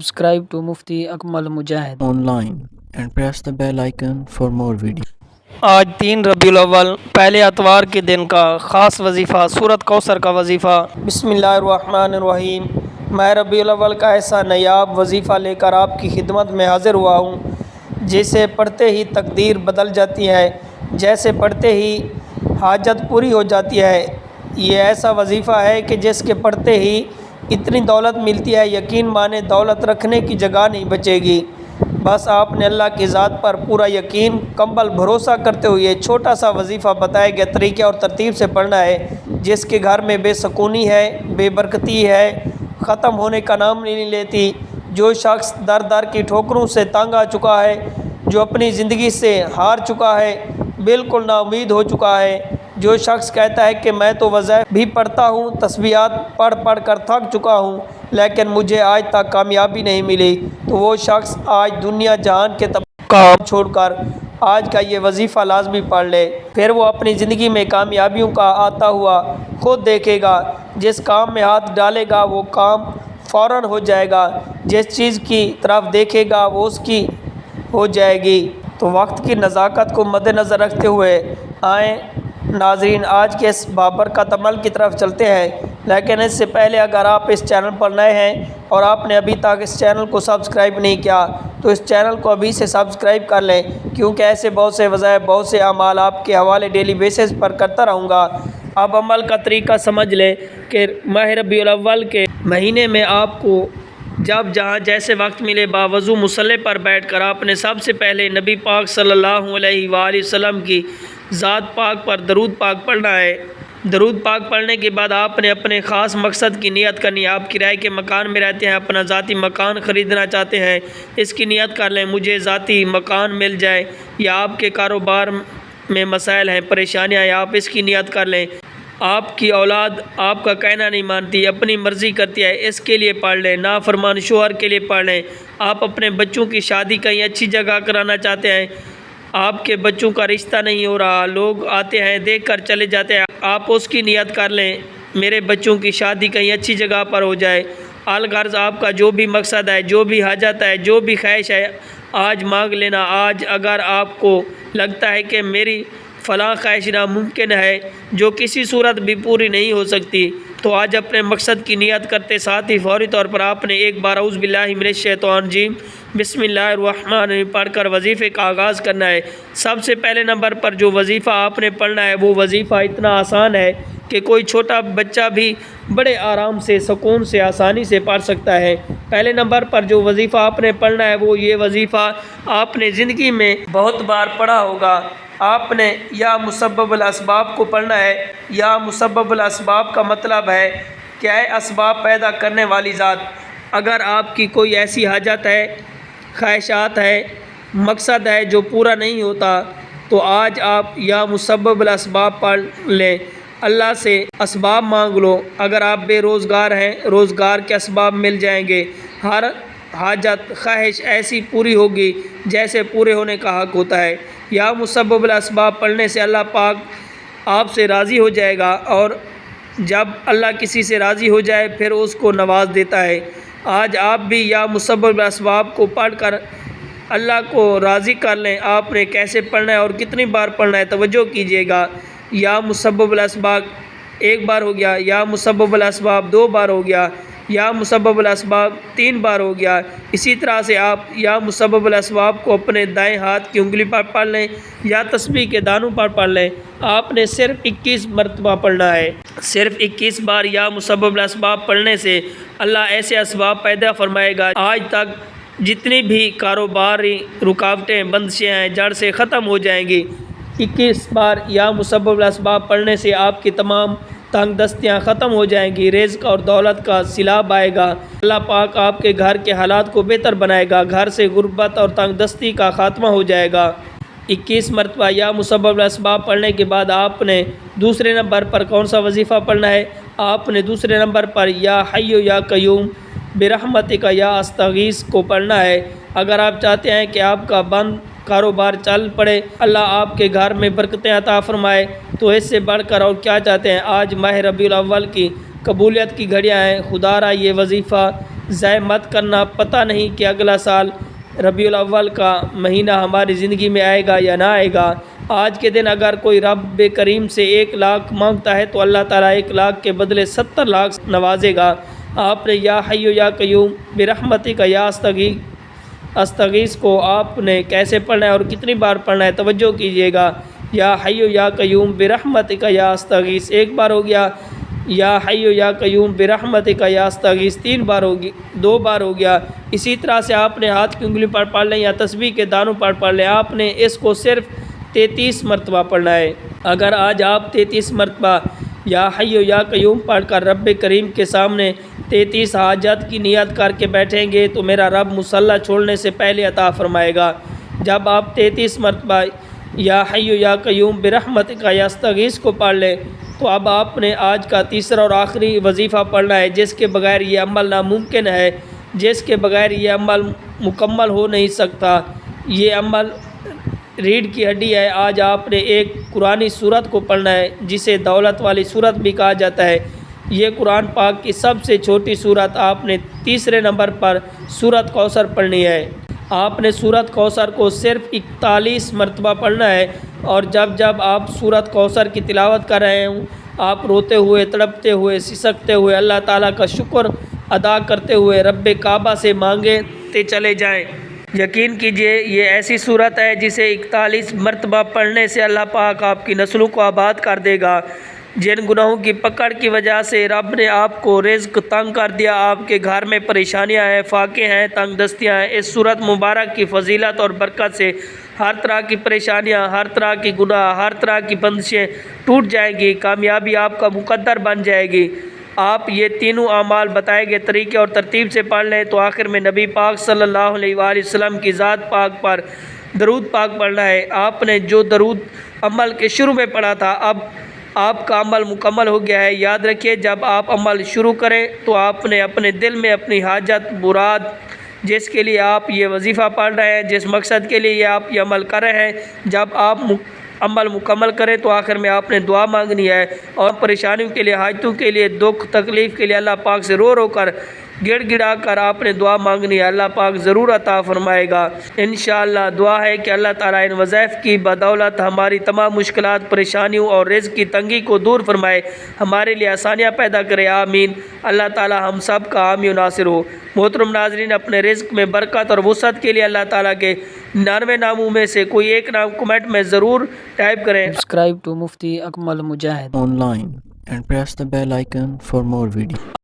Subscribe to Mufti Akmal Mujahid online and press the bell icon for more videos. آج 3 ربیع الاول پہلے اتوار کے دن کا خاص وظیفہ سورۃ کوثر کا وظیفہ۔ بسم اللہ الرحمن الرحیم۔ میں ربیع الاول کا ایسا نیاب وظیفہ لے کر آپ کی خدمت میں حاضر ہوا ہوں جسے پڑھتے ہی تقدیر بدل جاتی ہے، جیسے پڑھتے ہی حاجت پوری ہو جاتی ہے۔ یہ ایسا وظیفہ ہے کہ جس کے پڑھتے ہی اتنی دولت ملتی ہے، یقین مانے دولت رکھنے کی جگہ نہیں بچے گی۔ بس آپ نے اللہ کی ذات پر پورا یقین کمبل بھروسہ کرتے ہوئے یہ چھوٹا سا وظیفہ بتائے گئے طریقے اور ترتیب سے پڑھنا ہے، جس کے گھر میں بے سکونی ہے، بے برکتی ہے، ختم ہونے کا نام نہیں لیتی۔ جو شخص در در کی ٹھوکروں سے تنگ آ چکا ہے، جو اپنی زندگی سے ہار چکا ہے، بالکل نا امید ہو چکا ہے، جو شخص کہتا ہے کہ میں تو وظائف بھی پڑھتا ہوں، تسبیحات پڑھ پڑھ کر تھک چکا ہوں لیکن مجھے آج تک کامیابی نہیں ملی، تو وہ شخص آج دنیا جہان کے کام چھوڑ کر آج کا یہ وظیفہ لازمی پڑھ لے۔ پھر وہ اپنی زندگی میں کامیابیوں کا آتا ہوا خود دیکھے گا۔ جس کام میں ہاتھ ڈالے گا وہ کام فوراً ہو جائے گا، جس چیز کی طرف دیکھے گا وہ اس کی ہو جائے گی۔ تو وقت کی نزاکت کو مد نظر رکھتے ہوئے آئیں ناظرین آج کے اس بابرکت عمل کی طرف چلتے ہیں، لیکن اس سے پہلے اگر آپ اس چینل پر نئے ہیں اور آپ نے ابھی تک اس چینل کو سبسکرائب نہیں کیا تو اس چینل کو ابھی سے سبسکرائب کر لیں، کیونکہ ایسے بہت سے وظائف، بہت سے اعمال آپ کے حوالے ڈیلی بیسس پر کرتا رہوں گا۔ اب عمل کا طریقہ سمجھ لیں کہ ماہ ربیع الاول کے مہینے میں آپ کو جب جہاں جیسے وقت ملے باوضو مصلی پر بیٹھ کر آپ نے سب سے پہلے نبی پاک صلی اللہ علیہ وآلہ وسلم کی ذات پاک پر درود پاک پڑھنا ہے۔ درود پاک پڑھنے کے بعد آپ نے اپنے خاص مقصد کی نیت کرنی ہے۔ آپ کرائے کے مکان میں رہتے ہیں، اپنا ذاتی مکان خریدنا چاہتے ہیں، اس کی نیت کر لیں مجھے ذاتی مکان مل جائے، یا آپ کے کاروبار میں مسائل ہیں، پریشانیاں ہیں، آپ اس کی نیت کر لیں۔ آپ کی اولاد آپ کا کہنا نہیں مانتی، اپنی مرضی کرتی ہے، اس کے لیے پڑھ لیں۔ نافرمان شوہر کے لیے پڑھ لیں۔ آپ اپنے بچوں کی شادی کہیں اچھی جگہ کرانا چاہتے ہیں، آپ کے بچوں کا رشتہ نہیں ہو رہا، لوگ آتے ہیں دیکھ کر چلے جاتے ہیں، آپ اس کی نیت کر لیں میرے بچوں کی شادی کہیں اچھی جگہ پر ہو جائے۔ الغرض آپ کا جو بھی مقصد ہے، جو بھی حاجت ہے، جو بھی خواہش ہے، آج مانگ لینا۔ آج اگر آپ کو لگتا ہے کہ میری فلاں خواہش ناممکن ہے، جو کسی صورت بھی پوری نہیں ہو سکتی، تو آج اپنے مقصد کی نیت کرتے ساتھ ہی فوری طور پر آپ نے ایک بار اعوذ باللہ من الشیطان الرجیم بسم اللہ الرحمن الرحیم پڑھ کر وظیفے کا آغاز کرنا ہے۔ سب سے پہلے نمبر پر جو وظیفہ آپ نے پڑھنا ہے وہ وظیفہ اتنا آسان ہے کہ کوئی چھوٹا بچہ بھی بڑے آرام سے، سکون سے، آسانی سے پڑھ سکتا ہے۔ پہلے نمبر پر جو وظیفہ آپ نے پڑھنا ہے وہ یہ وظیفہ آپ نے زندگی میں بہت بار پڑھا ہوگا۔ آپ نے یا مسبب الاسباب کو پڑھنا ہے۔ یا مسبب الاسباب کا مطلب ہے کہ اے اسباب پیدا کرنے والی ذات، اگر آپ کی کوئی ایسی حاجت ہے، خواہشات ہے، مقصد ہے جو پورا نہیں ہوتا، تو آج آپ یا مسبب الاسباب پڑھ لیں، اللہ سے اسباب مانگ لو۔ اگر آپ بے روزگار ہیں، روزگار کے اسباب مل جائیں گے۔ ہر حاجت، خواہش ایسی پوری ہوگی جیسے پورے ہونے کا حق ہوتا ہے۔ یا مسبب الاسباب پڑھنے سے اللہ پاک آپ سے راضی ہو جائے گا، اور جب اللہ کسی سے راضی ہو جائے پھر اس کو نواز دیتا ہے۔ آج آپ بھی یا مسبب الاسباب کو پڑھ کر اللہ کو راضی کر لیں۔ آپ نے کیسے پڑھنا ہے اور کتنی بار پڑھنا ہے توجہ کیجیے گا۔ یا مسبب الاسباب ایک بار ہو گیا، یا مسبب الاسباب 2 بار ہو گیا، یا مسبب الاسباب 3 بار ہو گیا۔ اسی طرح سے آپ یا مسبب الاسباب کو اپنے دائیں ہاتھ کی انگلی پر پڑھ لیں یا تسبیح کے دانوں پر پڑھ لیں۔ آپ نے صرف 21 مرتبہ پڑھنا ہے۔ صرف 21 بار یا مسبب الاسباب پڑھنے سے اللہ ایسے اسباب پیدا فرمائے گا، آج تک جتنی بھی کاروباری رکاوٹیں، بندشیں ہیں، جڑ سے ختم ہو جائیں گی۔ 21 بار یا مسبب الاسباب پڑھنے سے آپ کی تمام تنگ دستیاں ختم ہو جائیں گی، رزق اور دولت کا سیلاب آئے گا۔ اللہ پاک آپ کے گھر کے حالات کو بہتر بنائے گا، گھر سے غربت اور تنگ دستی کا خاتمہ ہو جائے گا۔ 21 مرتبہ یا مسبب الاسباب پڑھنے کے بعد آپ نے دوسرے نمبر پر کون سا وظیفہ پڑھنا ہے؟ آپ نے دوسرے نمبر پر یا حی یا قیوم برحمتک یا استغیث کو پڑھنا ہے۔ اگر آپ چاہتے ہیں کہ آپ کا بند کاروبار چل پڑے، اللہ آپ کے گھر میں برکتیں عطا فرمائے، تو اس سے بڑھ کر اور کیا چاہتے ہیں؟ آج ماہ ربیع الاول کی قبولیت کی گھڑیاں ہیں۔ خدا را یہ وظیفہ ضائع مت کرنا، پتہ نہیں کہ اگلا سال ربیع الاول کا مہینہ ہماری زندگی میں آئے گا یا نہ آئے گا۔ آج کے دن اگر کوئی رب کریم سے 1 لاکھ مانگتا ہے تو اللہ تعالیٰ 1 لاکھ کے بدلے 70 لاکھ نوازے گا۔ آپ نے یا حی یا قیوم برحمتک یا استغیث کو آپ نے کیسے پڑھنا ہے اور کتنی بار پڑھنا ہے توجہ کیجیے گا۔ یا حی یا قیوم برحمتک یا استغیث 1 بار ہو گیا، یا حی یا قیوم برحمتک یا استغیث 3 بار ہو گیا، 2 بار ہو گیا۔ اسی طرح سے آپ نے ہاتھ کی انگلی پر پڑھ لیں یا تسبیح کے دانوں پر پڑھ لیں، آپ نے اس کو صرف 33 مرتبہ پڑھنا ہے۔ اگر آج آپ 33 مرتبہ یا حی یا قیوم پڑھ کر رب کریم کے سامنے 33 حاجت کی نیت کر کے بیٹھیں گے تو میرا رب مصلی چھوڑنے سے پہلے عطا فرمائے گا۔ جب آپ 33 مرتبہ یا حی یا قیوم برحمتک یا استغیث کو پڑھ لیں تو اب آپ نے آج کا تیسرا اور آخری وظیفہ پڑھنا ہے، جس کے بغیر یہ عمل ناممکن ہے، جس کے بغیر یہ عمل مکمل ہو نہیں سکتا۔ یہ عمل ریڑھ کی ہڈی ہے۔ آج آپ نے ایک قرآنی سورت کو پڑھنا ہے جسے دولت والی سورت بھی کہا جاتا ہے۔ یہ قرآن پاک کی سب سے چھوٹی سورت، آپ نے تیسرے نمبر پر سورت کوثر پڑھنی ہے۔ آپ نے سورت کوثر کو صرف 41 مرتبہ پڑھنا ہے، اور جب آپ سورت کوثر کی تلاوت کر رہے ہوں آپ روتے ہوئے، تڑپتے ہوئے، سسکتے ہوئے، اللہ تعالیٰ کا شکر ادا کرتے ہوئے رب کعبہ سے مانگتے چلے جائیں۔ یقین کیجئے یہ ایسی صورت ہے جسے 41 مرتبہ پڑھنے سے اللہ پاک آپ کی نسلوں کو آباد کر دے گا۔ جن گناہوں کی پکڑ کی وجہ سے رب نے آپ کو رزق تنگ کر دیا، آپ کے گھر میں پریشانیاں ہیں، فاقے ہیں، تنگ دستیاں ہیں، اس صورت مبارک کی فضیلت اور برکت سے ہر طرح کی پریشانیاں، ہر طرح کی گناہ، ہر طرح کی بندشیں ٹوٹ جائیں گی، کامیابی آپ کا مقدر بن جائے گی۔ آپ یہ تینوں اعمال بتائے گئے طریقے اور ترتیب سے پڑھ لیں تو آخر میں نبی پاک صلی اللہ علیہ وآلہ وسلم کی ذات پاک پر درود پاک پڑھنا ہے۔ آپ نے جو درود عمل کے شروع میں پڑھا تھا اب آپ کا عمل مکمل ہو گیا ہے۔ یاد رکھیے جب آپ عمل شروع کریں تو آپ نے اپنے دل میں اپنی حاجت مراد جس کے لیے آپ یہ وظیفہ پڑھ رہے ہیں، جس مقصد کے لیے آپ یہ عمل کر رہے ہیں، جب آپ عمل مکمل کریں تو آخر میں آپ نے دعا مانگنی ہے، اور پریشانیوں کے لیے، حاجتوں کے لیے، دکھ تکلیف کے لیے اللہ پاک سے رو رو کر، گڑ گڑا کر آپ نے دعا مانگنی ہے۔ اللہ پاک ضرور عطا فرمائے گا انشاءاللہ۔ دعا ہے کہ اللہ تعالیٰ ان وظائف کی بدولت ہماری تمام مشکلات، پریشانیوں اور رزق کی تنگی کو دور فرمائے، ہمارے لیے آسانیاں پیدا کرے، آمین۔ اللہ تعالیٰ ہم سب کا حامی و ناصر ہو۔ محترم ناظرین، اپنے رزق میں برکت اور وسعت کے لیے اللہ تعالیٰ کے 99 ناموں میں سے کوئی ایک نام کمنٹ میں ضرور ٹائپ کریں۔ Subscribe to Mufti Akmal Mujahid online and press the bell icon for more videos.